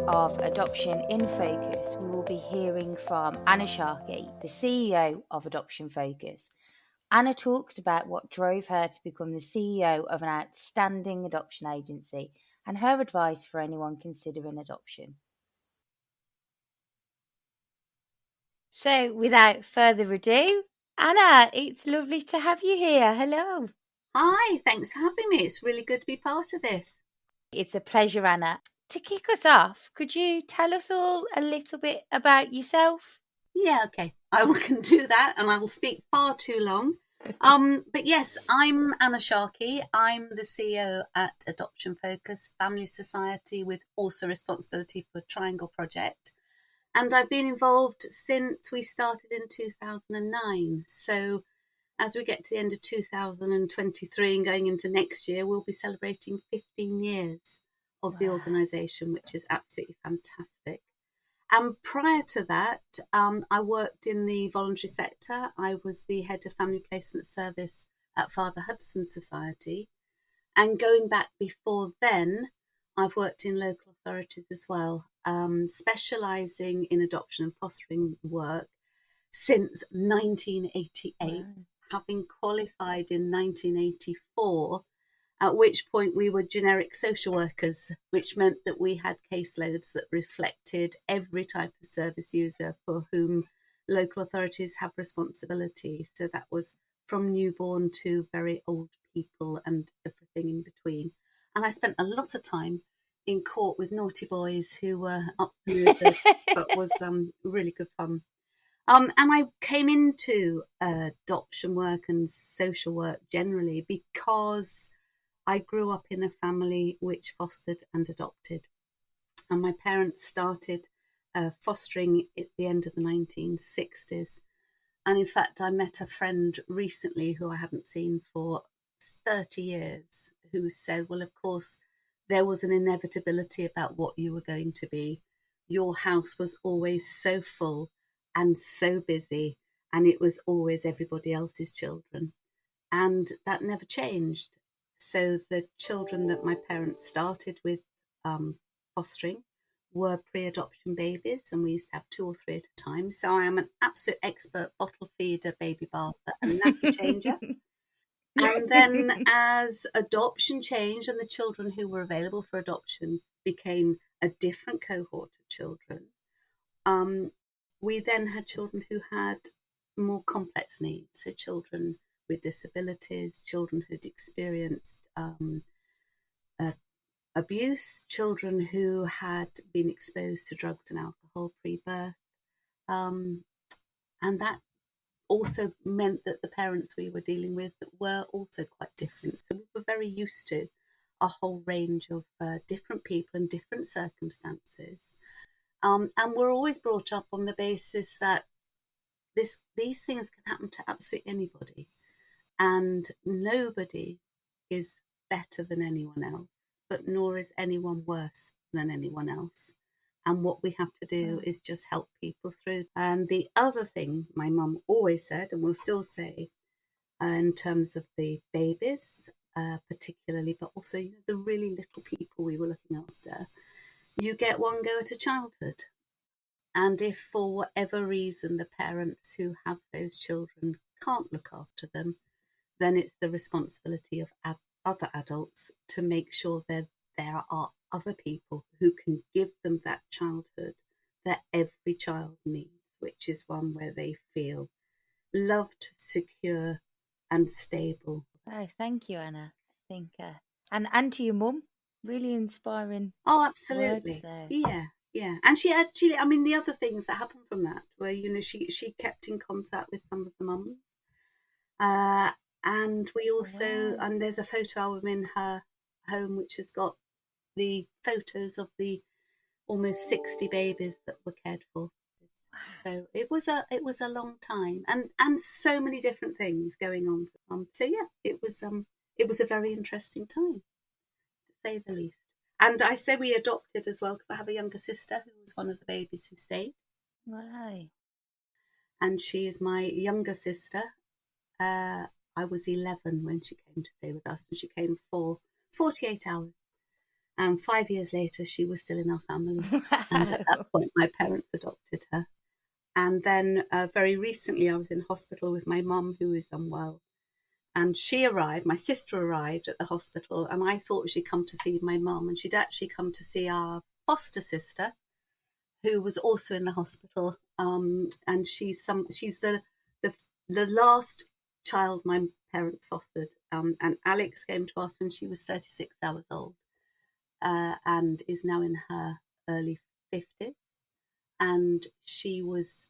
of Adoption in Focus, we will be hearing from Anna Sharkey, the CEO of Adoption Focus. Anna talks about what drove her to become the CEO of an outstanding adoption agency and her advice for anyone considering adoption. So, without further ado, Anna, it's lovely to have you here. Hello. Hi, thanks for having me. It's really good to be part of this. It's a pleasure, Anna. To kick us off, could you tell us all a little bit about yourself? Yeah, okay. I can do that, and I will speak far too long. But yes, I'm Anna Sharkey. I'm the CEO at Adoption Focus Family Society, with also responsibility for Triangle Project. And I've been involved since we started in 2009. So as we get to the end of 2023 and going into next year, we'll be celebrating 15 years of the organisation, which is absolutely fantastic. And prior to that, I worked in the voluntary sector. I was the head of family placement service at Father Hudson Society. And going back before then, I've worked in local authorities as well, specialising in adoption and fostering work since 1988, having qualified in 1984, at which point we were generic social workers, which meant that we had caseloads that reflected every type of service user for whom local authorities have responsibility. So that was from newborn to very old people and everything in between. And I spent a lot of time in court with naughty boys who were up to no good, but was really good fun. And I came into adoption work and social work generally because I grew up in a family which fostered and adopted. And my parents started fostering at the end of the 1960s. And in fact, I met a friend recently who I hadn't seen for 30 years, who said, well, of course, there was an inevitability about what you were going to be. Your house was always so full and so busy, and it was always everybody else's children. And that never changed. So the children that my parents started with fostering were pre-adoption babies, and we used to have 2 or 3 at a time. So I am an absolute expert bottle feeder, baby bather, and nappy changer. And then as adoption changed and the children who were available for adoption became a different cohort of children, we then had children who had more complex needs. So children with disabilities, children who'd experienced abuse, children who had been exposed to drugs and alcohol pre-birth. And that also meant that the parents we were dealing with were also quite different. So we were very used to a whole range of different people and different circumstances. And we're always brought up on the basis that these things can happen to absolutely anybody. And nobody is better than anyone else, but nor is anyone worse than anyone else. And what we have to do is just help people through. And the other thing my mum always said, and will still say, in terms of the babies particularly, but also the really little people we were looking after, you get one go at a childhood. And if for whatever reason the parents who have those children can't look after them, then it's the responsibility of other adults to make sure that there are other people who can give them that childhood that every child needs, which is one where they feel loved, secure, and stable. Oh, thank you, Anna. I think, and to your mum, really inspiring. Oh, absolutely. Words there. Yeah. And she actually, I mean, the other things that happened from that were, she kept in contact with some of the mums. And we also, and there's a photo album in her home which has got the photos of the almost 60 babies that were cared for. So it was a long time, and so many different things going on. So yeah, it was a very interesting time, to say the least. And I say we adopted as well because I have a younger sister who was one of the babies who stayed. Right. And she is my younger sister. I was 11 when she came to stay with us, and she came for 48 hours. And 5 years later, she was still in our family. And at Wow. that point, my parents adopted her. And then very recently, I was in hospital with my mum, who is unwell. And she arrived, my sister arrived at the hospital, and I thought she'd come to see my mum. And she'd actually come to see our foster sister, who was also in the hospital. And she's the last child my parents fostered. And Alex came to us when she was 36 hours old, and is now in her early 50s. And she was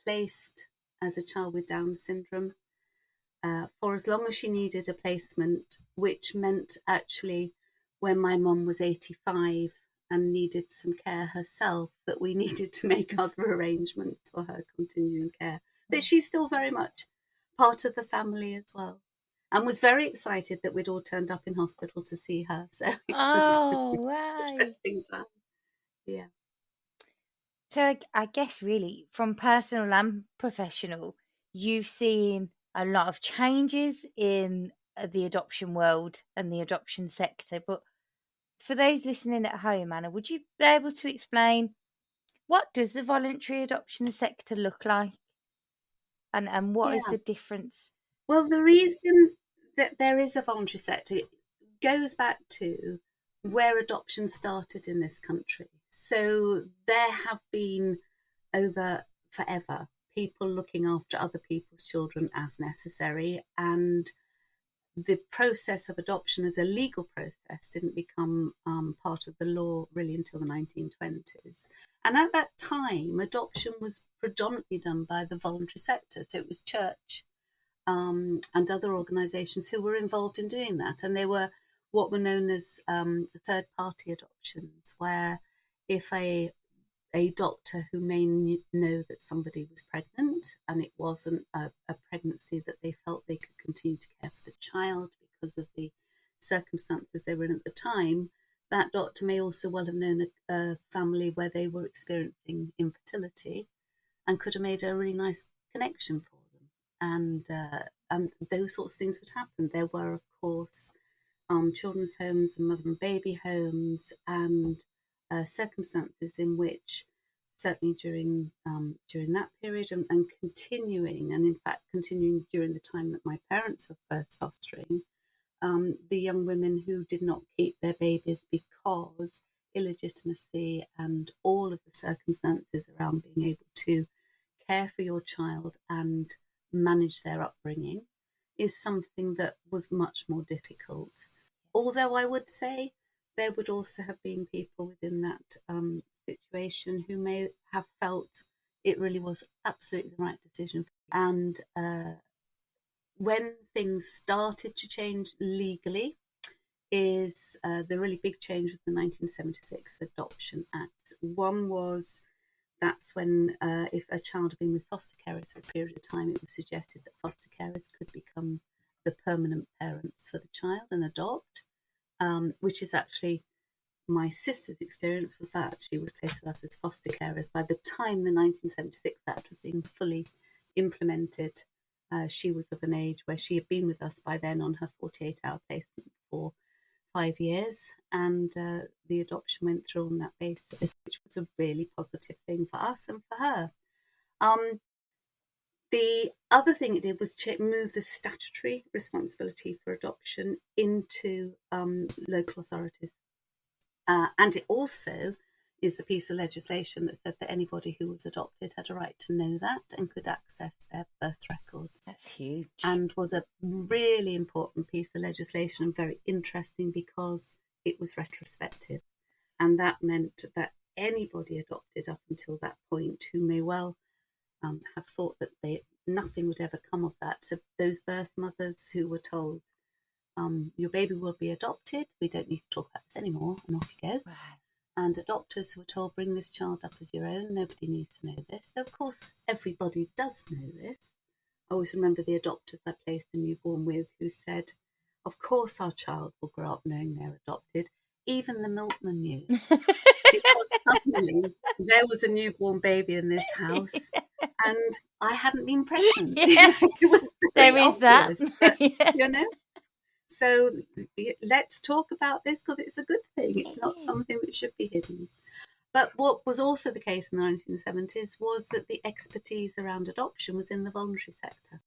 placed as a child with Down syndrome for as long as she needed a placement, which meant actually when my mum was 85 and needed some care herself, that we needed to make other arrangements for her continuing care. But she's still very much part of the family as well, and was very excited that we'd all turned up in hospital to see her. So it was Oh, an wow. interesting time. Yeah. So I guess really from personal and professional, you've seen a lot of changes in the adoption world and the adoption sector. But for those listening at home, Anna, would you be able to explain what does the voluntary adoption sector look like? And what is Yeah. the difference? Well, the reason that there is a voluntary sector goes back to where adoption started in this country. So there have been over forever people looking after other people's children as necessary, and the process of adoption as a legal process didn't become part of the law really until the 1920s. And at that time, adoption was predominantly done by the voluntary sector. So it was church and other organisations who were involved in doing that. And they were what were known as third-party adoptions, where if a doctor who may know that somebody was pregnant and it wasn't a pregnancy that they felt they could continue to care for the child because of the circumstances they were in at the time, that doctor may also well have known a family where they were experiencing infertility and could have made a really nice connection for them. And those sorts of things would happen. There were, of course, children's homes and mother and baby homes, and circumstances in which, certainly during that period and continuing, and in fact continuing during the time that my parents were first fostering, the young women who did not keep their babies because illegitimacy and all of the circumstances around being able to care for your child and manage their upbringing is something that was much more difficult. Although I would say there would also have been people within that situation who may have felt it really was absolutely the right decision. And when things started to change legally is the really big change was the 1976 Adoption Act. One was that's when if a child had been with foster carers for a period of time, it was suggested that foster carers could become the permanent parents for the child and adopt, which is actually my sister's experience was that she was placed with us as foster carers. By the time the 1976 Act was being fully implemented, she was of an age where she had been with us by then on her 48-hour placement for 5 years, and the adoption went through on that basis, which was a really positive thing for us and for her. The other thing it did was move the statutory responsibility for adoption into local authorities. And it also is the piece of legislation that said that anybody who was adopted had a right to know that and could access their birth records. That's huge. And was a really important piece of legislation and very interesting because it was retrospective. And that meant that anybody adopted up until that point who may well have thought that nothing would ever come of that. So those birth mothers who were told, your baby will be adopted, we don't need to talk about this anymore, and off you go. Wow. And adopters who were told, bring this child up as your own, nobody needs to know this. So of course, everybody does know this. I always remember the adopters I placed a newborn with who said, of course our child will grow up knowing they're adopted. Even the milkman knew. Because suddenly there was a newborn baby in this house and I hadn't been pregnant. Yeah. It was There is obvious, that. but, Yeah. you know. So let's talk about this because it's a good thing. It's It not is. something that should be hidden. But what was also the case in the 1970s was that the expertise around adoption was in the voluntary sector.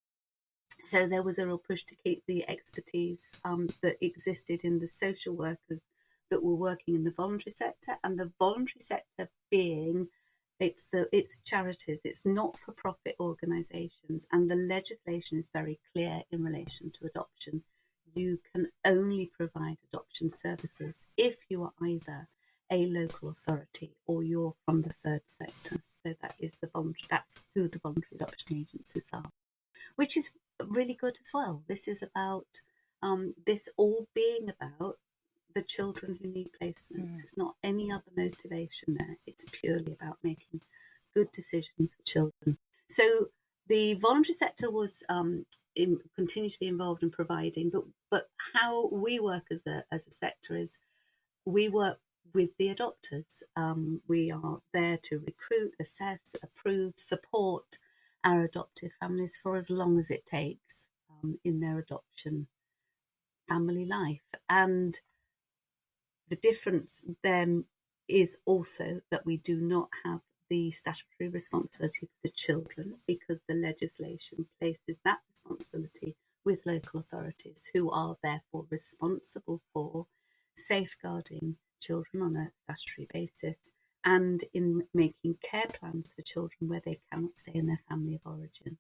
So there was a real push to keep the expertise that existed in the social workers that were working in the voluntary sector, and the voluntary sector being it's charities, it's not-for-profit organisations, and the legislation is very clear in relation to adoption. You can only provide adoption services if you are either a local authority or you're from the third sector. So that is that's who the voluntary adoption agencies are, which is really good as well. This is about this all being about the children who need placements. It's not any other motivation there. It's purely about making good decisions for children. So the voluntary sector was continue to be involved in providing, but how we work as a sector is we work with the adopters. We are there to recruit, assess, approve, support our adoptive families for as long as it takes in their adoption family life. And the difference then is also that we do not have the statutory responsibility for the children because the legislation places that responsibility with local authorities who are therefore responsible for safeguarding children on a statutory basis and in making care plans for children where they cannot stay in their family of origin.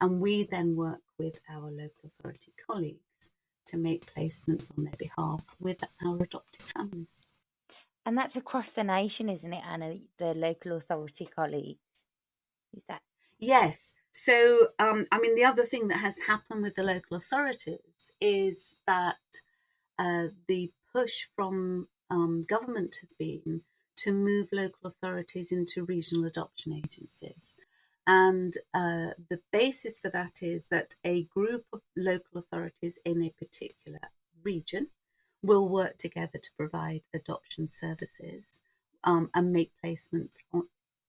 And we then work with our local authority colleagues to make placements on their behalf with our adopted families. And that's across the nation, isn't it, Anna? The local authority colleagues. Is that? Yes. So, the other thing that has happened with the local authorities is that the push from government has been to move local authorities into regional adoption agencies. And the basis for that is that a group of local authorities in a particular region will work together to provide adoption services and make placements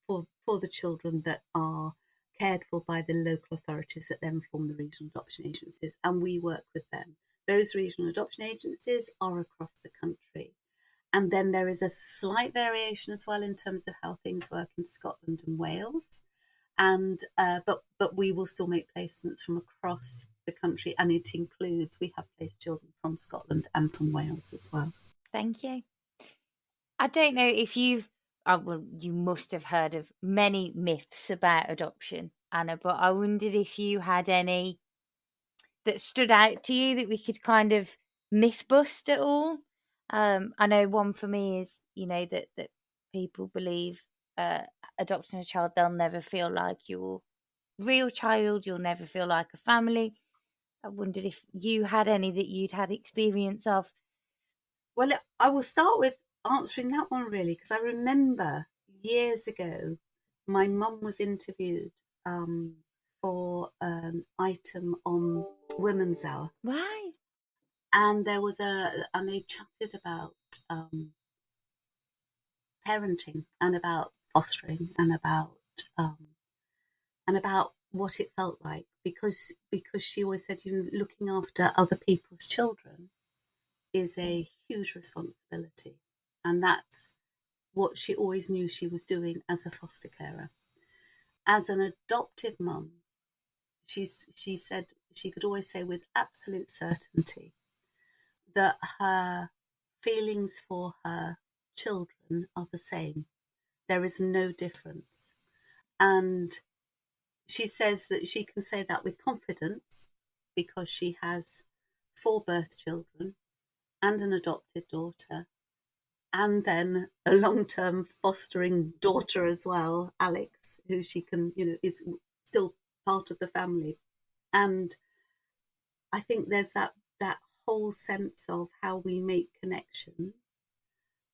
for the children that are cared for by the local authorities that then form the regional adoption agencies. And we work with them. Those regional adoption agencies are across the country. And then there is a slight variation as well in terms of how things work in Scotland and Wales. And but we will still make placements from across the country, and it includes we have placed children from Scotland and from Wales as well. Thank you. I don't know if you must have heard of many myths about adoption, Anna, but I wondered if you had any that stood out to you that we could kind of myth bust at all. I know one for me is, that people believe adopting a child, they'll never feel like your real child, you'll never feel like a family. I wondered if you had any that you'd had experience of. Well, I will start with answering that one really, because I remember years ago, my mum was interviewed for an item on Women's Hour. Why? And and they chatted about parenting and about fostering and about what it felt like because she always said, looking after other people's children is a huge responsibility, and that's what she always knew she was doing as a foster carer. As an adoptive mum, she said she could always say with absolute certainty that her feelings for her children are the same. There is no difference. And she says that she can say that with confidence because she has 4 birth children and an adopted daughter, and then a long-term fostering daughter as well, Alex, who she can, is still part of the family. And I think there's that whole sense of how we make connections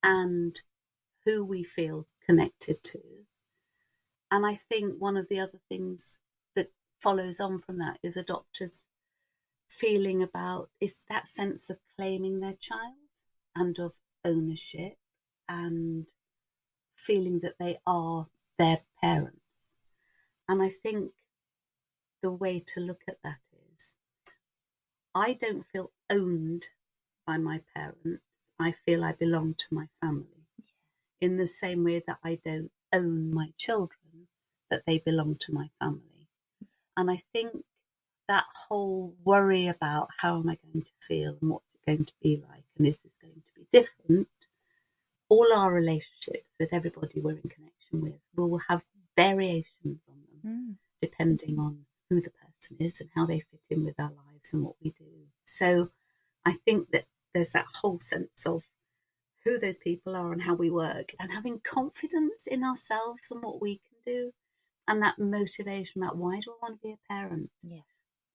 and who we feel connected to. And I think one of the other things that follows on from that is adopters feeling about is that sense of claiming their child and of ownership and feeling that they are their parents. And I think the way to look at that is I don't feel owned by my parents. I feel I belong to my family in the same way that I don't own my children, that they belong to my family. And I think that whole worry about how am I going to feel and what's it going to be like and is this going to be different, all our relationships with everybody we're in connection with will have variations on them depending on who the person is and how they fit in with our lives and what we do. So I think that there's that whole sense of who those people are and how we work and having confidence in ourselves and what we can do, and that motivation about why do I want to be a parent? Yeah.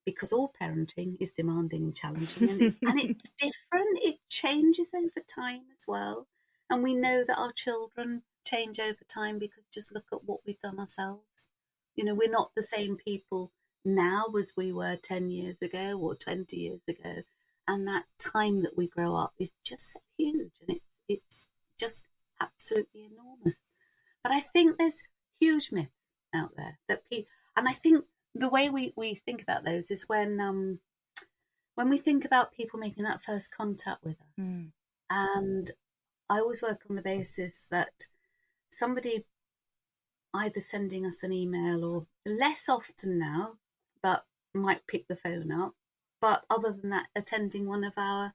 Because all parenting is demanding and challenging, and it's different. It changes over time as well. And we know that our children change over time because just look at what we've done ourselves. You know, we're not the same people now as we were 10 years ago or 20 years ago. And that time that we grow up is just so huge, and it's just absolutely enormous. But I think there's huge myths out there that people, and I think the way we think about those is when we think about people making that first contact with us. And I always work on the basis that somebody either sending us an email or less often now, but might pick the phone up. But other than that, attending one of our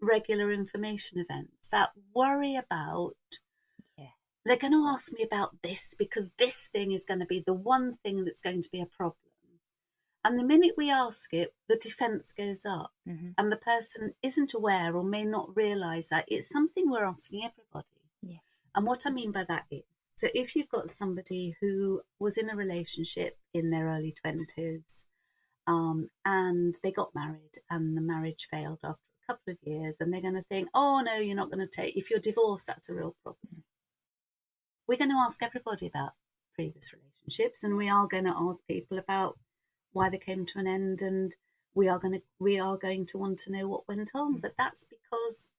regular information events, that worry about, they're going to ask me about this because this thing is going to be the one thing that's going to be a problem. And the minute we ask it, the defence goes up. And the person isn't aware or may not realise that it's something we're asking everybody. Yeah. And what I mean by that is, so if you've got somebody who was in a relationship in their early 20s and they got married and the marriage failed after a couple of years, and they're going to think, oh, no, you're not going to take, if you're divorced, that's a real problem. We're going to ask everybody about previous relationships, and we are going to ask people about why they came to an end, and we are going to want to know what went on. But that's because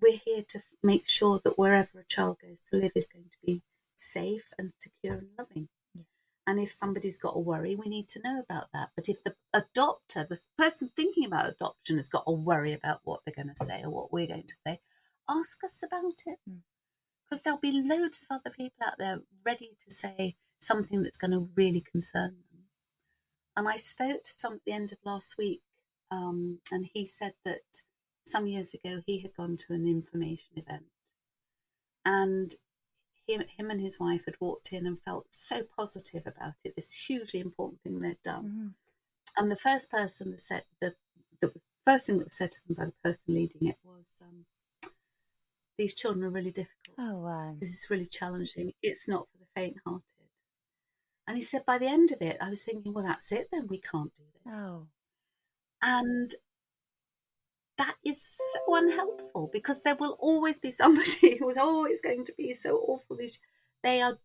we're here to make sure that wherever a child goes to live is going to be safe and secure and loving. And if somebody's got a worry, we need to know about that. But if the adopter, the person thinking about adoption, has got a worry about what they're going to say or what we're going to say, ask us about it. Because there'll be loads of other people out there ready to say something that's going to really concern them. And I spoke to some at the end of last week, and he said that some years ago he had gone to an information event, and him and his wife had walked in and felt so positive about it, this hugely important thing they'd done. And the first person that said the first thing that was said to them by the person leading it was, these children are really difficult. Oh, wow. This is really challenging. It's not for the faint-hearted. And he said, by the end of it, I was thinking, well, that's it then. We can't do this. Oh. And that is so unhelpful, because there will always be somebody who is always going to be so awful. They're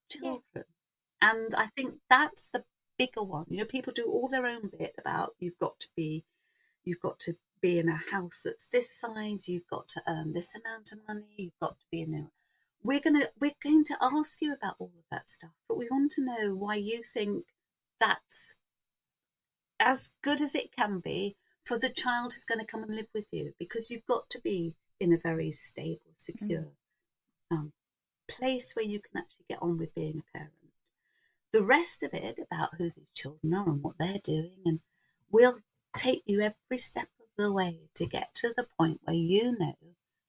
children. And I think that's the bigger one. You know, people do all their own bit about you've got to be in a house that's this size, you've got to earn this amount of money, you've got to be in there. We're going to ask you about all of that stuff, but we want to know why you think that's as good as it can be for the child who's going to come and live with you, because you've got to be in a very stable, secure place where you can actually get on with being a parent. The rest of it about who these children are and what they're doing, and we'll take you every step of the way to get to the point where you know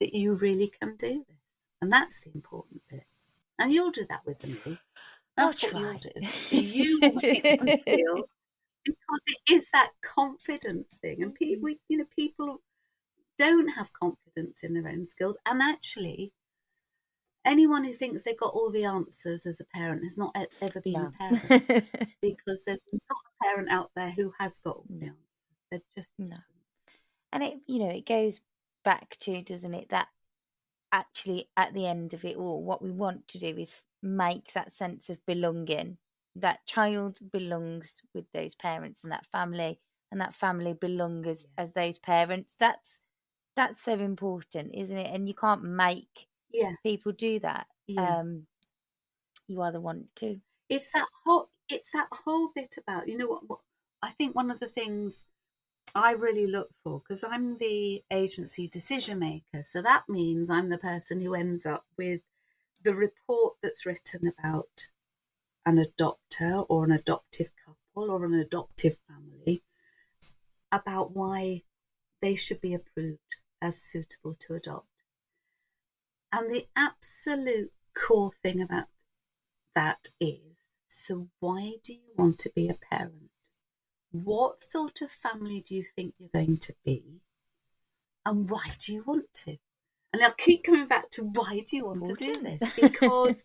that you really can do this. And that's the important bit. And you'll do that with them, Leigh. That's what you'll do. You will make them feel, because it is that confidence thing. And people don't have confidence in their own skills. And actually, anyone who thinks they've got all the answers as a parent has not ever been a parent, because there's not a parent out there who has got all the answers. They're just different. And it goes back to, doesn't it, that actually at the end of it all, what we want to do is make that sense of belonging. That child belongs with those parents and that family belongs as those parents. That's so important, isn't it? And you can't make people do that. You either want to. It's that whole bit about, what I think one of the things I really look for, because I'm the agency decision maker. So that means I'm the person who ends up with the report that's written about an adopter or an adoptive couple or an adoptive family, about why they should be approved as suitable to adopt. And the absolute core thing about that is, so why do you want to be a parent? What sort of family do you think you're going to be? And why do you want to? And I'll keep coming back to, why do you want to do Important. this? Because,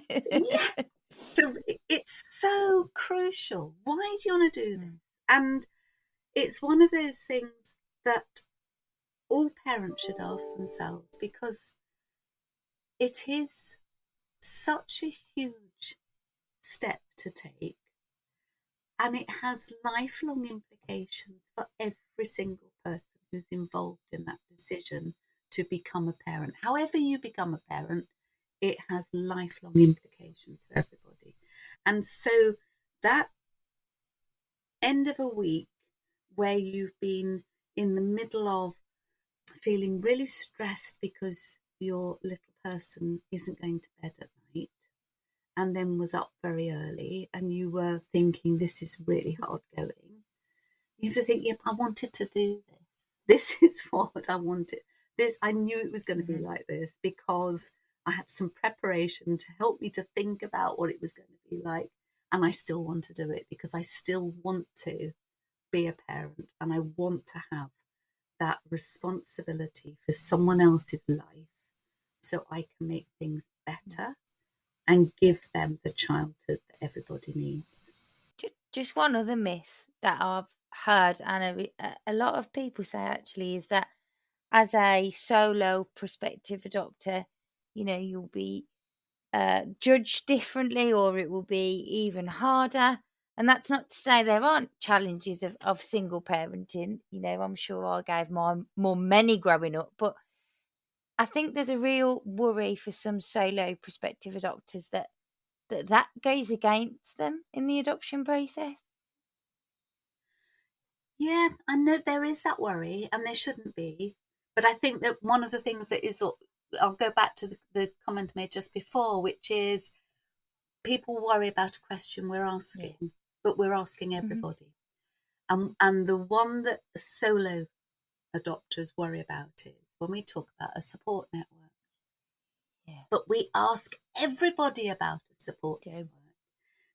yeah, so it's so crucial. Why do you want to do this? And it's one of those things that all parents should ask themselves, because it is such a huge step to take, and it has lifelong implications for every single person who's involved in that decision to become a parent. However you become a parent, it has lifelong implications for everybody. And so that end of a week where you've been in the middle of feeling really stressed because your little person isn't going to bed at night, and then was up very early, and you were thinking, this is really hard going. You have to think, yep, I wanted to do this. This is what I wanted. This, I knew it was going to be like this, because I had some preparation to help me to think about what it was going to be like. And I still want to do it, because I still want to be a parent, and I want to have that responsibility for someone else's life, so I can make things better and give them the childhood that everybody needs. Just one other myth that I've heard, and a lot of people say actually, is that as a solo prospective adopter, you'll be judged differently, or it will be even harder. And that's not to say there aren't challenges of single parenting. I'm sure I gave my mum many growing up, but I think there's a real worry for some solo prospective adopters that goes against them in the adoption process. Yeah, I know there is that worry, and there shouldn't be. But I think that one of the things that is, I'll go back to the comment I made just before, which is, people worry about a question we're asking, but we're asking everybody. And the one that solo adopters worry about is when we talk about a support network. Yeah. But we ask everybody about a support network,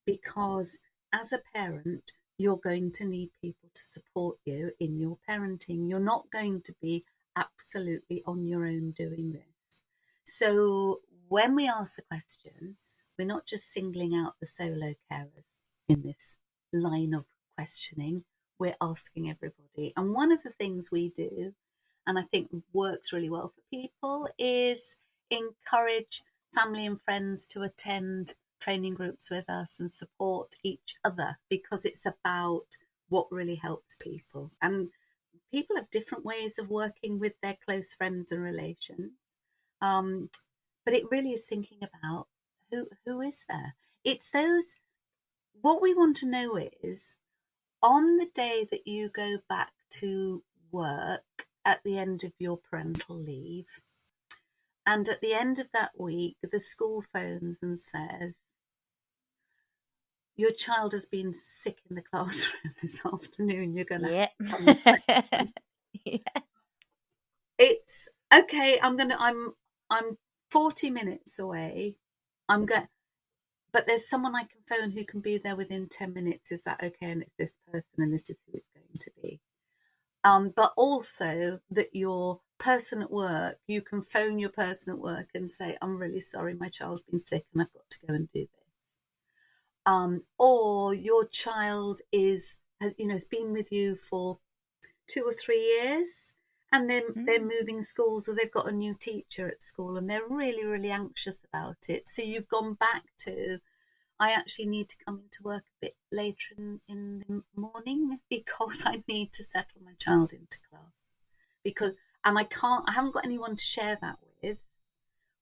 because as a parent, you're going to need people to support you in your parenting. You're not going to be absolutely on your own doing this. So when we ask the question, we're not just singling out the solo carers in this line of questioning, we're asking everybody. And one of the things we do, and I think works really well for people, is encourage family and friends to attend training groups with us and support each other, because it's about what really helps people. And people have different ways of working with their close friends and relations. But it really is thinking about who is there. It's those, what we want to know is, on the day that you go back to work at the end of your parental leave, and at the end of that week, the school phones and says, your child has been sick in the classroom this afternoon, you're going to Yeah. come and collect them. Yeah. It's okay. I'm 40 minutes away. I'm going, but there's someone I can phone who can be there within 10 minutes. Is that okay? And it's this person, and this is who it's going to be. But also that your person at work, you can phone your person at work and say, I'm really sorry, my child's been sick and I've got to go and do this. Or your child has been with you for 2 or 3 years, and then they're moving schools, or they've got a new teacher at school, and they're really, really anxious about it. So you've gone back to, I actually need to come into work a bit later in the morning, because I need to settle my child into class. And I haven't got anyone to share that with.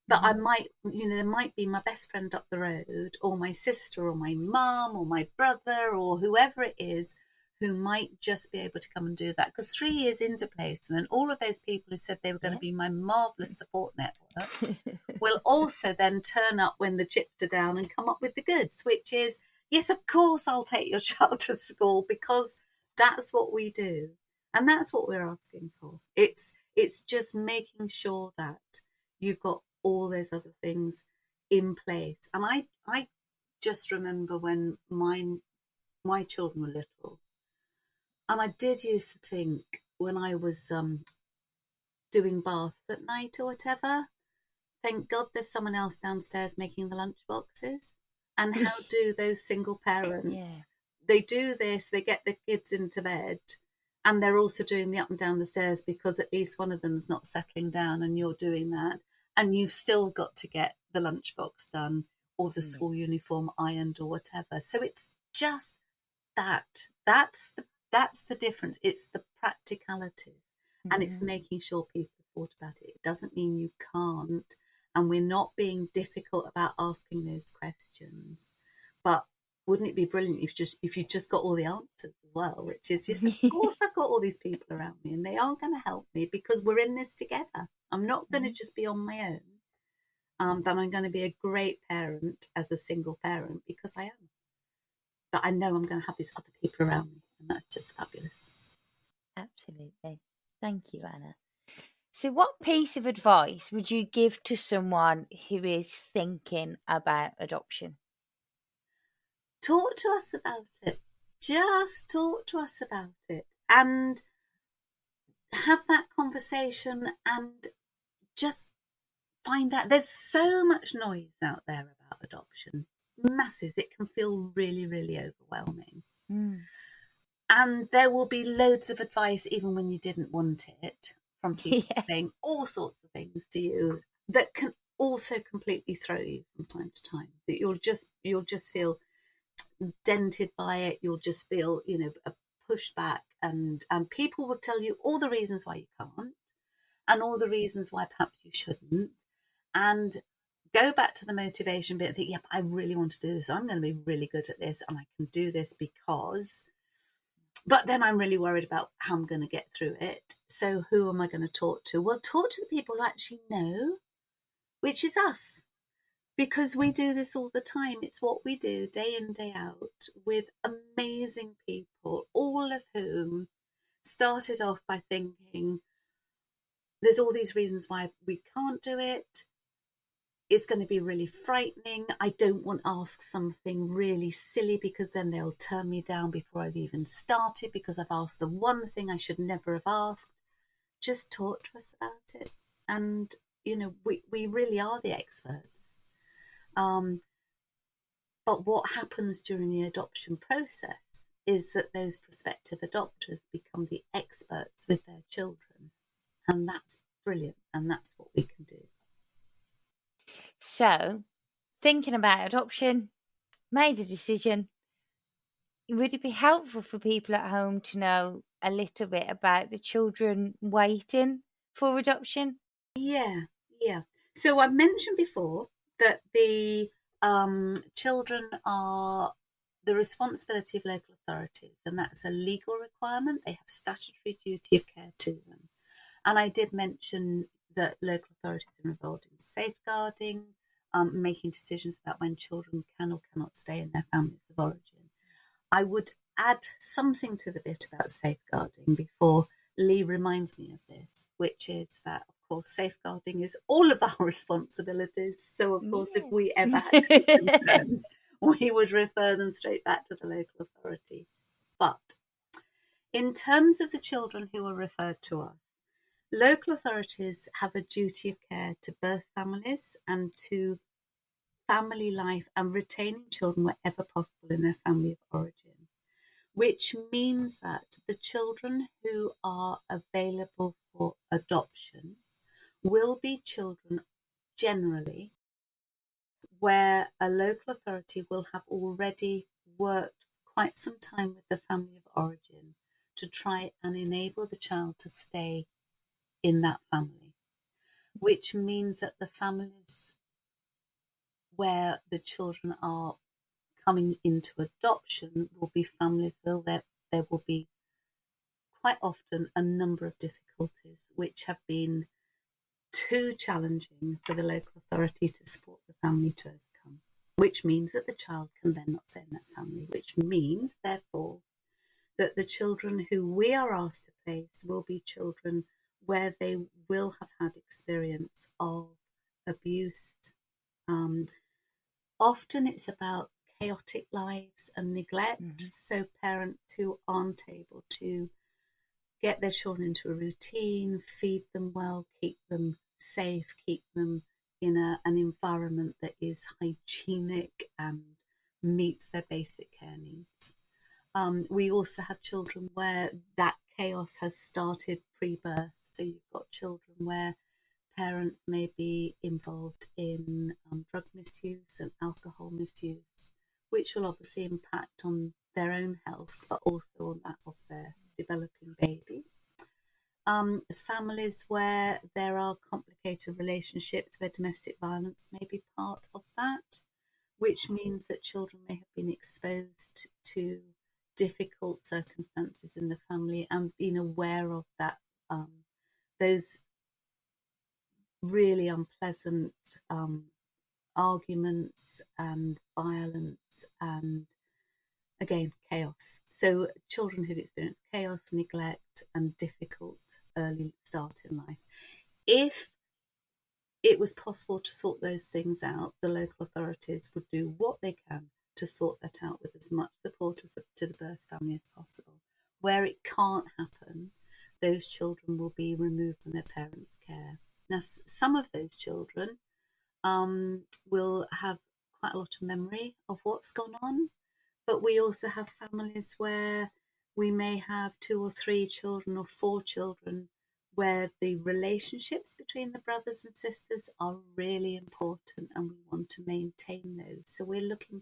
But I might, there might be my best friend up the road, or my sister, or my mum, or my brother, or whoever it is, who might just be able to come and do that. Because 3 years into placement, all of those people who said they were going to be my marvellous support network will also then turn up when the chips are down and come up with the goods, which is, yes, of course I'll take your child to school, because that's what we do. And that's what we're asking for. It's just making sure that you've got all those other things in place. And I just remember when my children were little, and I did used to think when I was doing baths at night or whatever, thank God there's someone else downstairs making the lunch boxes. And how do those single parents, they do this, they get the kids into bed, and they're also doing the up and down the stairs, because at least one of them's not settling down, and you're doing that. And you've still got to get the lunchbox done, or the school uniform ironed, or whatever. So it's just that. That's the difference. It's the practicalities, and it's making sure people have thought about it. It doesn't mean you can't, and we're not being difficult about asking those questions. But wouldn't it be brilliant if you just got all the answers as well? Which is, yes, of course I've got all these people around me, and they are going to help me, because we're in this together. I'm not going to just be on my own. But I'm going to be a great parent as a single parent, because I am. But I know I'm going to have these other people around me, and that's just fabulous. Absolutely. Thank you, Anna. So what piece of advice would you give to someone who is thinking about adoption? Talk to us about it. Just talk to us about it, and have that conversation, and just find out. There's so much noise out there about adoption. Masses. It can feel really, really overwhelming. And there will be loads of advice, even when you didn't want it, from people saying all sorts of things to you that can also completely throw you from time to time. That you'll just feel dented by it. You'll just feel, a pushback, and people will tell you all the reasons why you can't, and all the reasons why perhaps you shouldn't, and go back to the motivation bit and think, I really want to do this. I'm going to be really good at this, and I can do this because, but then I'm really worried about how I'm going to get through it. So who am I going to talk to? Well, talk to the people who actually know, which is us, because we do this all the time. It's what we do day in, day out, with amazing people, all of whom started off by thinking, there's all these reasons why we can't do it. It's going to be really frightening. I don't want to ask something really silly, because then they'll turn me down before I've even started, because I've asked the one thing I should never have asked. Just talk to us about it. And, we really are the experts. But what happens during the adoption process is that those prospective adopters become the experts with their children. And that's brilliant. And that's what we can do. So, thinking about adoption, made a decision. Would it be helpful for people at home to know a little bit about the children waiting for adoption? Yeah. So I mentioned before that the children are the responsibility of local authorities, and that's a legal requirement. They have statutory duty of care to them. And I did mention that local authorities are involved in safeguarding, making decisions about when children can or cannot stay in their families of origin. I would add something to the bit about safeguarding before Leigh reminds me of this, which is that, of course, safeguarding is all of our responsibilities. So, of course, if we ever had concerns, we would refer them straight back to the local authority. But in terms of the children who are referred to us, local authorities have a duty of care to birth families and to family life and retaining children wherever possible in their family of origin, which means that the children who are available for adoption will be children generally where a local authority will have already worked quite some time with the family of origin to try and enable the child to stay in that family, which means that the families where the children are coming into adoption will be families where there will be quite often a number of difficulties which have been too challenging for the local authority to support the family to overcome, which means that the child can then not stay in that family, which means, therefore, that the children who we are asked to place will be children where they will have had experience of abuse. Often it's about chaotic lives and neglect. So parents who aren't able to get their children into a routine, feed them well, keep them safe, keep them in an environment that is hygienic and meets their basic care needs. We also have children where that chaos has started pre-birth. So you've got children where parents may be involved in drug misuse and alcohol misuse, which will obviously impact on their own health, but also on that of their developing baby. Families where there are complicated relationships, where domestic violence may be part of that, which means that children may have been exposed to difficult circumstances in the family and been aware of that, those really unpleasant arguments and violence and, again, chaos. So children who've experienced chaos, neglect and difficult early start in life. If it was possible to sort those things out, the local authorities would do what they can to sort that out with as much support to the birth family as possible. Where it can't happen, those children will be removed from their parents' care. Now, some of those children will have quite a lot of memory of what's gone on, but we also have families where we may have 2 or 3 children or 4 children where the relationships between the brothers and sisters are really important and we want to maintain those. So we're looking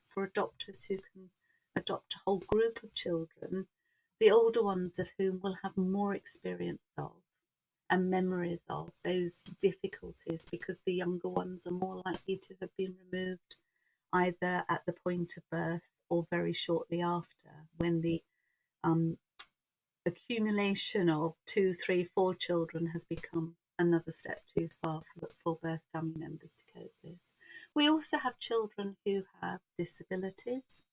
for adopters who can adopt a whole group of children, the older ones of whom will have more experience of and memories of those difficulties, because the younger ones are more likely to have been removed either at the point of birth or very shortly after, when the accumulation of 2, 3, 4 children has become another step too far for birth family members to cope with. We also have children who have disabilities,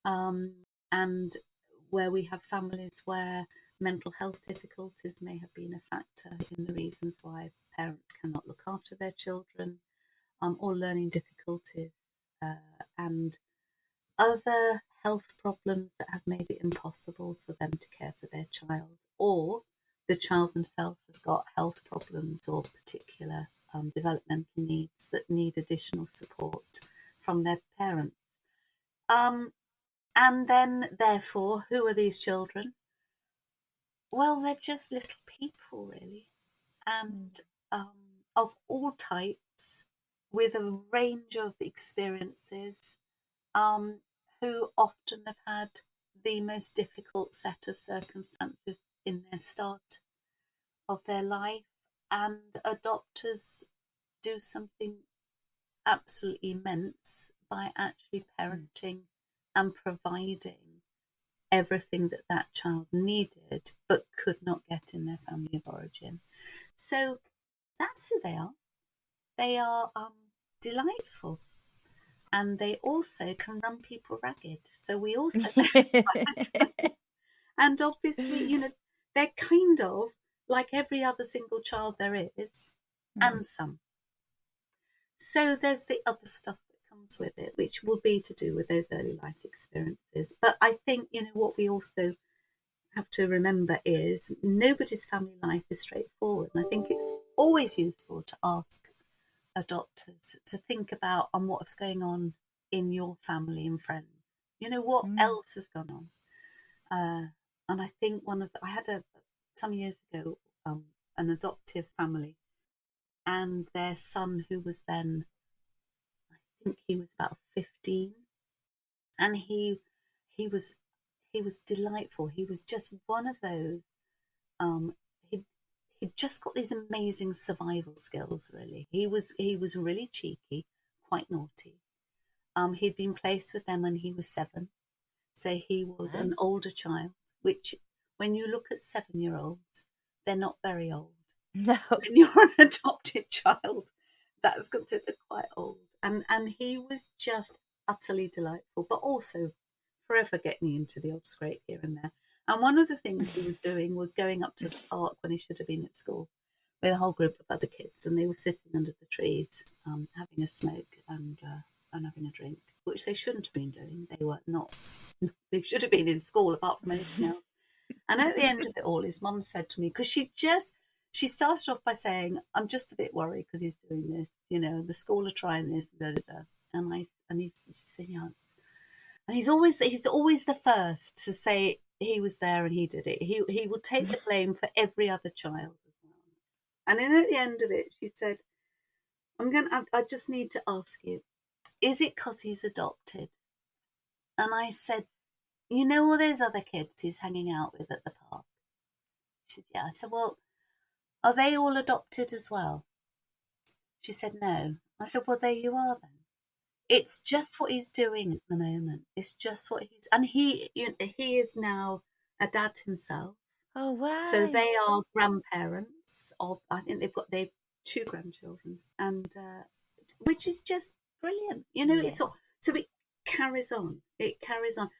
and where we have families where mental health difficulties may have been a factor in the reasons why parents cannot look after their children, or learning difficulties and other health problems that have made it impossible for them to care for their child, or the child themselves has got health problems or particular developmental needs that need additional support from their parents. And then, therefore, who are these children? Well, they're just little people, really, and of all types, with a range of experiences, who often have had the most difficult set of circumstances in their start of their life. And adopters do something absolutely immense by actually parenting and providing everything that that child needed but could not get in their family of origin. So that's who they are. They are delightful, and they also can run people ragged. So we also and obviously, they're kind of like every other single child there is, and some. So there's the other stuff that comes with it, which will be to do with those early life experiences. But I think, what we also have to remember is nobody's family life is straightforward. And I think it's always useful to ask adopters to think about what's going on in your family and friends. What else has gone on? And I think I had some years ago, an adoptive family, and their son, who was then, I think he was about 15, and he was delightful. He was just one of those. He'd just got these amazing survival skills. Really, he was really cheeky, quite naughty. He'd been placed with them when he was 7, So he was an older child, which when you look at 7-year-olds, they're not very old. No. When you're an adopted child, that's considered quite old. And he was just utterly delightful, but also forever getting into the odd scrape here and there. And one of the things he was doing was going up to the park when he should have been at school with a whole group of other kids, and they were sitting under the trees, having a smoke and having a drink, which they shouldn't have been doing. They were not. They should have been in school, apart from anything else. And at the end of it all, his mum said to me, because she started off by saying, "I'm just a bit worried because he's doing this. You know, the school are trying this, da da da." She said, "Yeah." And he's always the first to say he was there and he did it. He will take the blame for every other child as well. And then at the end of it, she said, I just need to ask you, is it because he's adopted?" And I said, "You know all those other kids he's hanging out with at the park?" She said, "Yeah." I said, "Well, are they all adopted as well?" She said, "No." I said, "Well, there you are then. It's just what he's doing at the moment. It's just what and he is now a dad himself. Oh, wow. So they are grandparents of, I think they've 2 grandchildren, and which is just brilliant. You know, it's all, so it carries on. It carries on.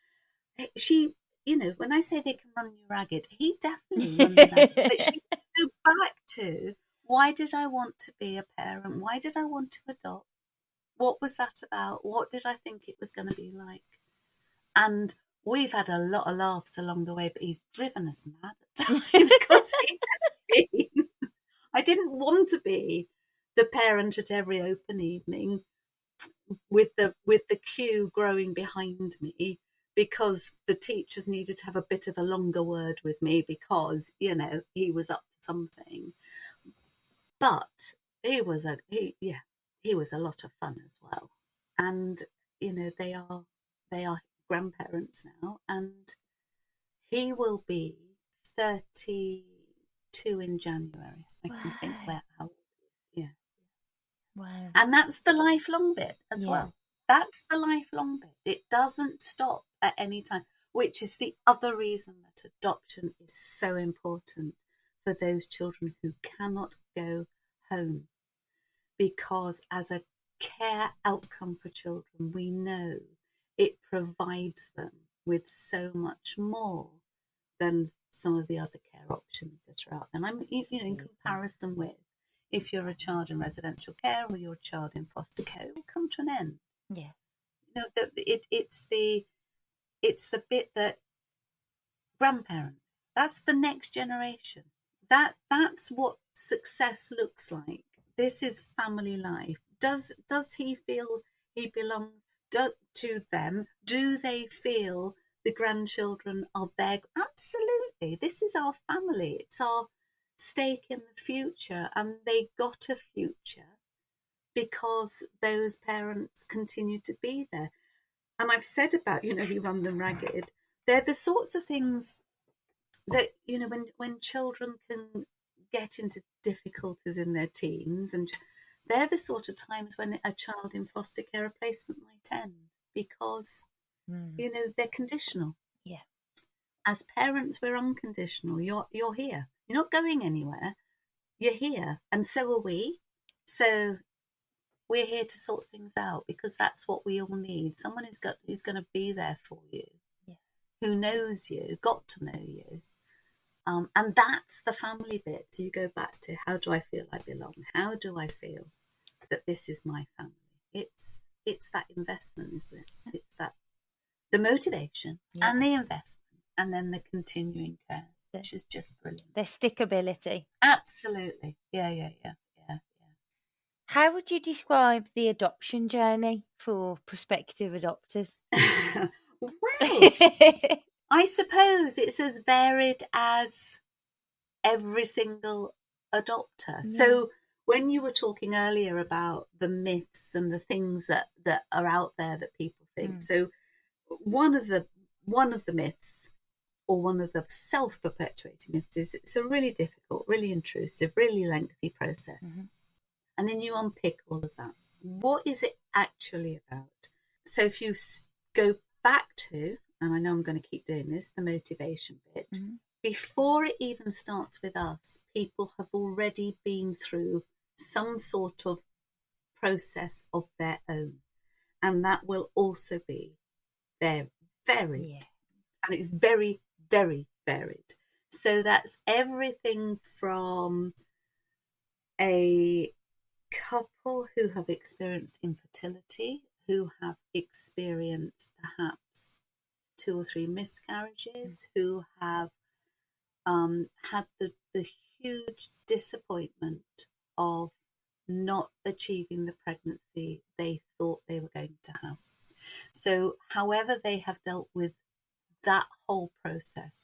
She, when I say they can run you ragged, he definitely runs you ragged. But she go back to, why did I want to be a parent? Why did I want to adopt? What was that about? What did I think it was going to be like? And we've had a lot of laughs along the way, but he's driven us mad at times because I didn't want to be the parent at every open evening with the queue growing behind me, because the teachers needed to have a bit of a longer word with me because, he was up to something. But he was a lot of fun as well. And, they are grandparents now, and he will be 32 in January. I can think how, yeah. Wow. And that's the lifelong bit as well. That's the lifelong bit. It doesn't stop at any time, which is the other reason that adoption is so important for those children who cannot go home. Because as a care outcome for children, we know it provides them with so much more than some of the other care options that are out there. And I'm, in comparison with, if you're a child in residential care or you're a child in foster care, it will come to an end. Yeah. It's the bit that grandparents, that's the next generation. That's what success looks like. This is family life. Does he feel he belongs to them? Do they feel the grandchildren are there? Absolutely. This is our family. It's our stake in the future, and they got a future because those parents continue to be there. And I've said about, he run them ragged. They're the sorts of things that, when children can get into difficulties in their teens, and they're the sort of times when a child in foster care replacement might end, because, they're conditional. Yeah. As parents, we're unconditional. You're here. You're not going anywhere. You're here. And so are we. So we're here to sort things out, because that's what we all need. Someone who's going to be there for you, who knows you, got to know you. And that's the family bit. So you go back to, how do I feel I belong? How do I feel that this is my family? It's that investment, isn't it? It's that the motivation and the investment, and then the continuing care, which is just brilliant. The stickability. Absolutely. Yeah. How would you describe the adoption journey for prospective adopters? Well, I suppose it's as varied as every single adopter. Yeah. So when you were talking earlier about the myths and the things that are out there that people think, so one of the myths, or one of the self-perpetuating myths, is it's a really difficult, really intrusive, really lengthy process. Mm-hmm. And then you unpick all of that. What is it actually about? So if you go back to and I know I'm going to keep doing this, the motivation bit, Mm-hmm. before it even starts with us, people have already been through some sort of process of their own. And that will also be very varied. Yeah. And it's very, very varied. So that's everything from a couple who have experienced infertility, who have experienced perhaps 2 or 3 miscarriages, who have had the huge disappointment of not achieving the pregnancy they thought they were going to have. So, however they have dealt with that whole process,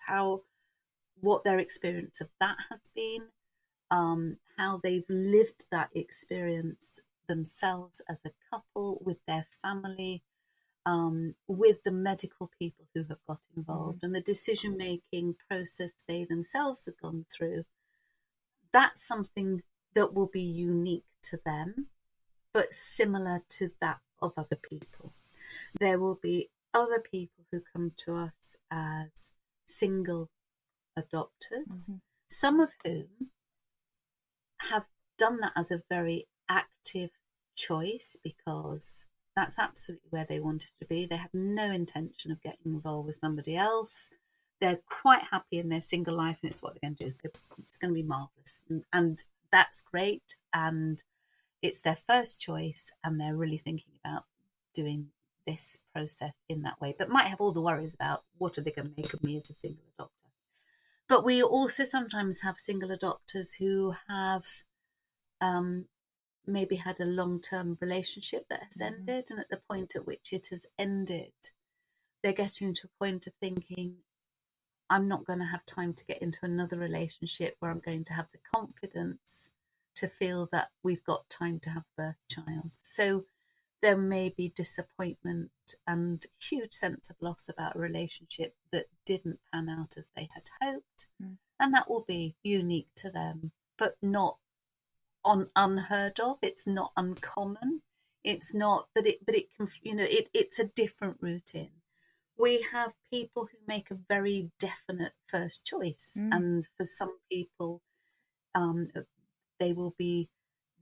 what their experience of that has been, how they've lived that experience themselves as a couple with their family, with the medical people who have got involved, and the decision making process they themselves have gone through. That's something that will be unique to them, but similar to that of other people. There will be other people who come to us as single adopters, some of whom have done that as a very active choice because that's absolutely where they wanted to be. They have no intention of getting involved with somebody else. They're quite happy in their single life, and it's what they're going to do. It's going to be marvelous, and that's great. And it's their first choice, and they're really thinking about doing this process in that way, but might have all the worries about what are they going to make of me as a single adopter. But we also sometimes have single adopters who have maybe had a long-term relationship that has ended, and at the point at which it has ended, they're getting to a point of thinking, I'm not going to have time to get into another relationship where I'm going to have the confidence to feel that we've got time to have a birth child. So there may be disappointment and huge sense of loss about a relationship that didn't pan out as they had hoped. And that will be unique to them, but not unheard of. It's not uncommon. It's not, but it can, it's a different route in. We have people who make a very definite first choice, and for some people, they will be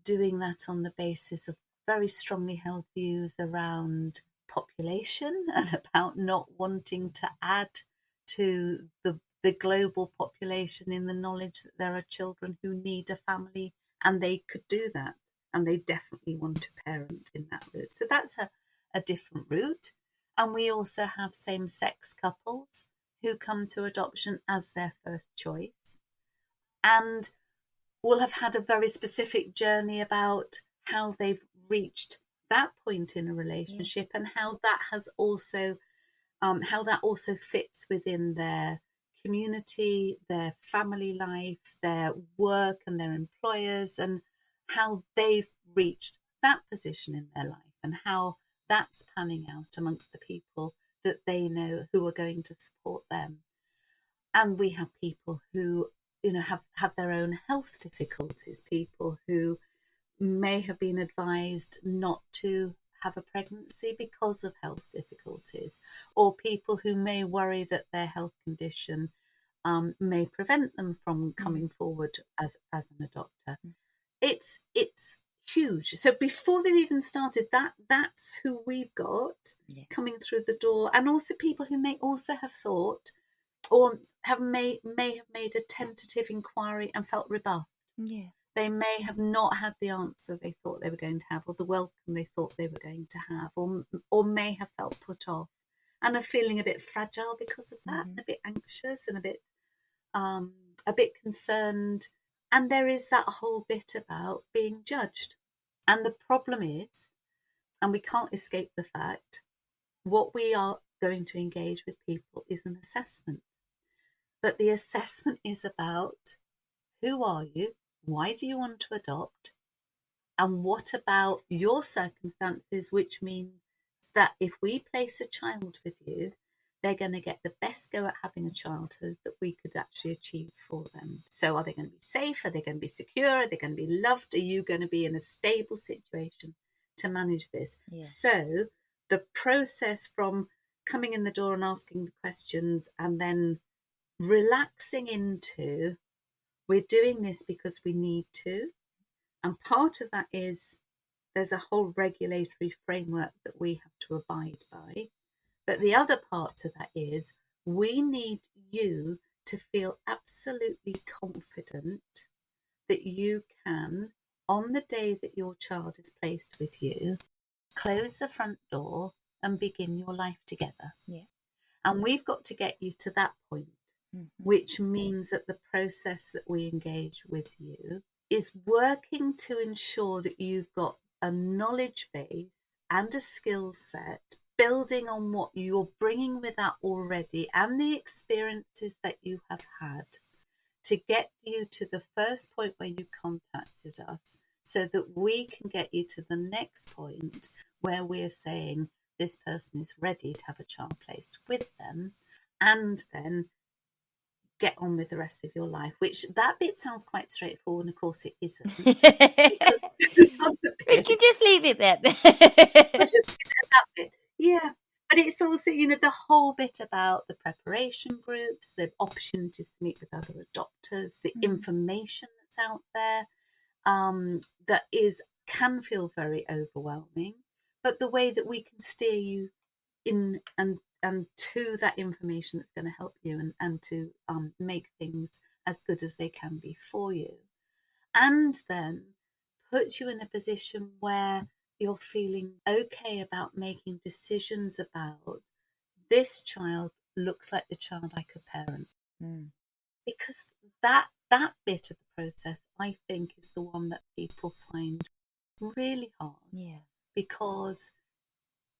doing that on the basis of very strongly held views around population and about not wanting to add to the global population in the knowledge that there are children who need a family and they could do that, and they definitely want to parent in that route. So that's a different route. And we also have same-sex couples who come to adoption as their first choice and will have had a very specific journey about how they've reached that point in a relationship and how that has also fits within their community, their family life, their work and their employers, and how they've reached that position in their life and how that's panning out amongst the people that they know who are going to support them. And we have people who have their own health difficulties, people who may have been advised not to have a pregnancy because of health difficulties, or people who may worry that their health condition may prevent them from coming forward as an adopter. It's huge. So before they've even started, that's who we've got coming through the door, and also people who may also have thought or may have made a tentative inquiry and felt rebuffed. They may have not had the answer they thought they were going to have, or the welcome they thought they were going to have, or may have felt put off and are feeling a bit fragile because of that, a bit anxious and a bit concerned. And there is that whole bit about being judged. And the problem is, and we can't escape the fact, what we are going to engage with people is an assessment. But the assessment is about who are you? Why do you want to adopt? And what about your circumstances, which means that if we place a child with you, they're going to get the best go at having a childhood that we could actually achieve for them. So are they going to be safe? Are they going to be secure? Are they going to be loved? Are you going to be in a stable situation to manage this? So the process from coming in the door and asking the questions, and then relaxing into, we're doing this because we need to. And part of that is there's a whole regulatory framework that we have to abide by. But the other part to that is we need you to feel absolutely confident that you can, on the day that your child is placed with you, close the front door and begin your life together. Yeah. And we've got to get you to that point, which means that the process that we engage with you is working to ensure that you've got a knowledge base and a skill set, building on what you're bringing with that already and the experiences that you have had, to get you to the first point where you contacted us, so that we can get you to the next point where we're saying this person is ready to have a child placed with them, and then get on with the rest of your life. Which, that bit sounds quite straightforward, and of course it isn't. Because there's other We bits. can just leave it there. We'll just leave it at that bit. Yeah. But it's also, the whole bit about the preparation groups, the opportunities to meet with other adopters, the information that's out there, that can feel very overwhelming, but the way that we can steer you in and to that information that's going to help you and to make things as good as they can be for you, and then put you in a position where you're feeling okay about making decisions about, this child looks like the child I could parent. Because that bit of the process, I think, is the one that people find really hard. Yeah. Because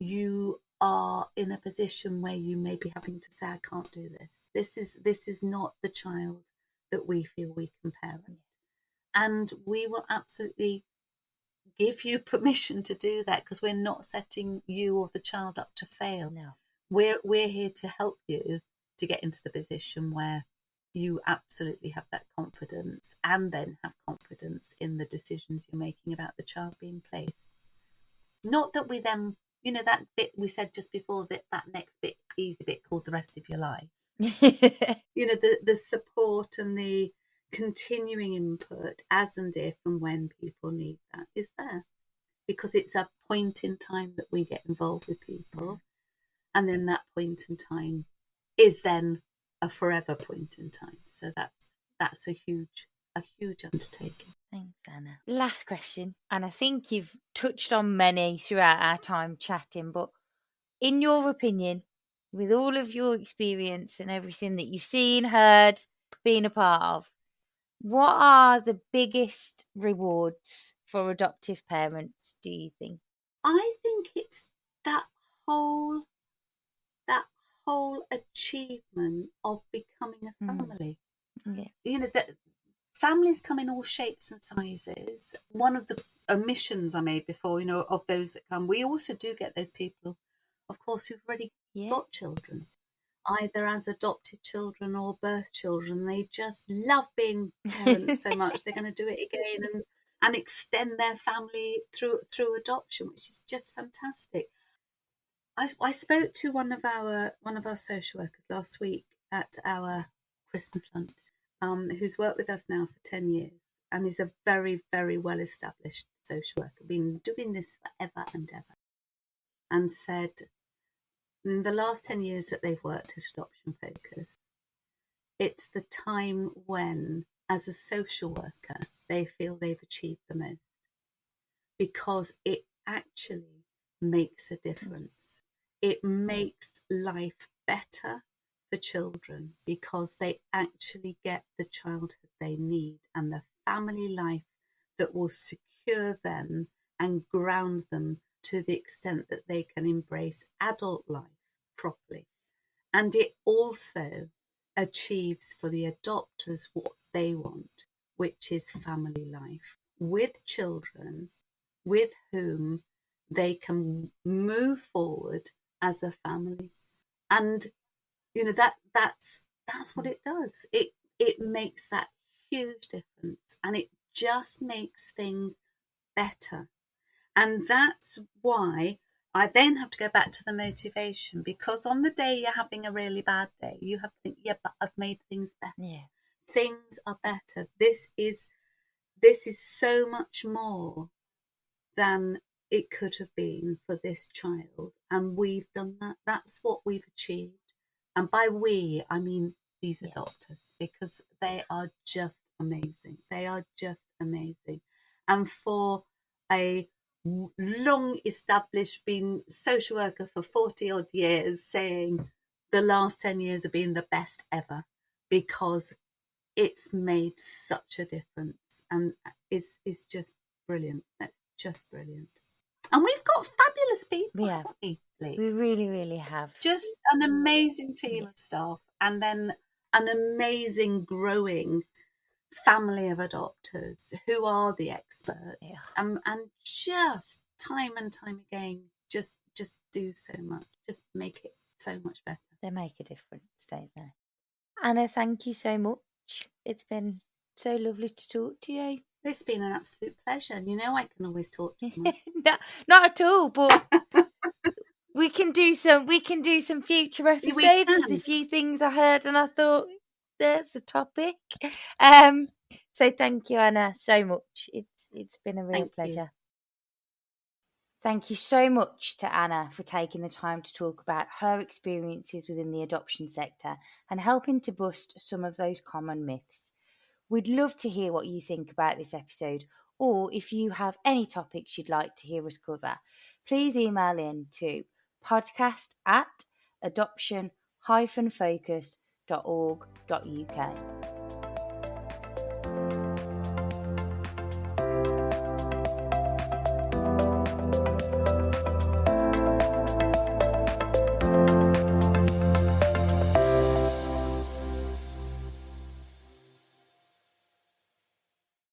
you are in a position where you may be having to say, I can't do this. This is not the child that we feel we can parent. And we will absolutely give you permission to do that, because we're not setting you or the child up to fail. No. We're here to help you to get into the position where you absolutely have that confidence, and then have confidence in the decisions you're making about the child being placed. Not that we then, that bit we said just before, that next bit, easy bit called the rest of your life. The support and the continuing input as and if and when people need that is there, because it's a point in time that we get involved with people, and then that point in time is then a forever point in time. So that's a huge undertaking. Thanks, Anna. Last question, and I think you've touched on many throughout our time chatting, but in your opinion, with all of your experience and everything that you've seen, heard, been a part of, what are the biggest rewards for adoptive parents, do you think? I think it's that whole achievement of becoming a family. Yeah. That families come in all shapes and sizes. One of the omissions I made before, of those that come, we also do get those people, of course, who've already got children, either as adopted children or birth children. They just love being parents so much they're going to do it again and extend their family through adoption, which is just fantastic. I spoke to one of our social workers last week at our Christmas lunch, who's worked with us now for 10 years and is a very, very well established social worker, been doing this forever and ever, and said in the last 10 years that they've worked at Adoption Focus, it's the time when, as a social worker, they feel they've achieved the most, because it actually makes a difference. It makes life better for children, because they actually get the childhood they need and the family life that will secure them and ground them to the extent that they can embrace adult life properly. And it also achieves for the adopters what they want, which is family life with children with whom they can move forward as a family. And that's what it does. It makes that huge difference, and it just makes things better. And that's why I then have to go back to the motivation, because on the day you're having a really bad day, you have to think, yeah, but I've made things better. Yeah. Things are better. This is so much more than it could have been for this child. And we've done that. That's what we've achieved. And by we, I mean these adopters, because they are just amazing. They are just amazing. And for a long established, been social worker for 40 odd years, saying the last 10 years have been the best ever, because it's made such a difference, and it's just brilliant. That's just brilliant. And we've got fabulous people, Yeah. haven't we, Leigh? We really, really have. Just an amazing team of staff, and then an amazing growing family of adopters who are the experts, and just time and time again, just do so much, just make it so much better. They make a difference, don't they? Anna, thank you so much. It's been so lovely to talk to you. It's been an absolute pleasure. You know, I can always talk to you. No, not at all, but we can do some future episodes. There's a few things I heard and I thought there's a topic. So thank you, Anna, so much. It's been a real pleasure. Thank you so much to Anna for taking the time to talk about her experiences within the adoption sector and helping to bust some of those common myths. We'd love to hear what you think about this episode, or if you have any topics you'd like to hear us cover, please email in to podcast@adoption-focus.org.uk.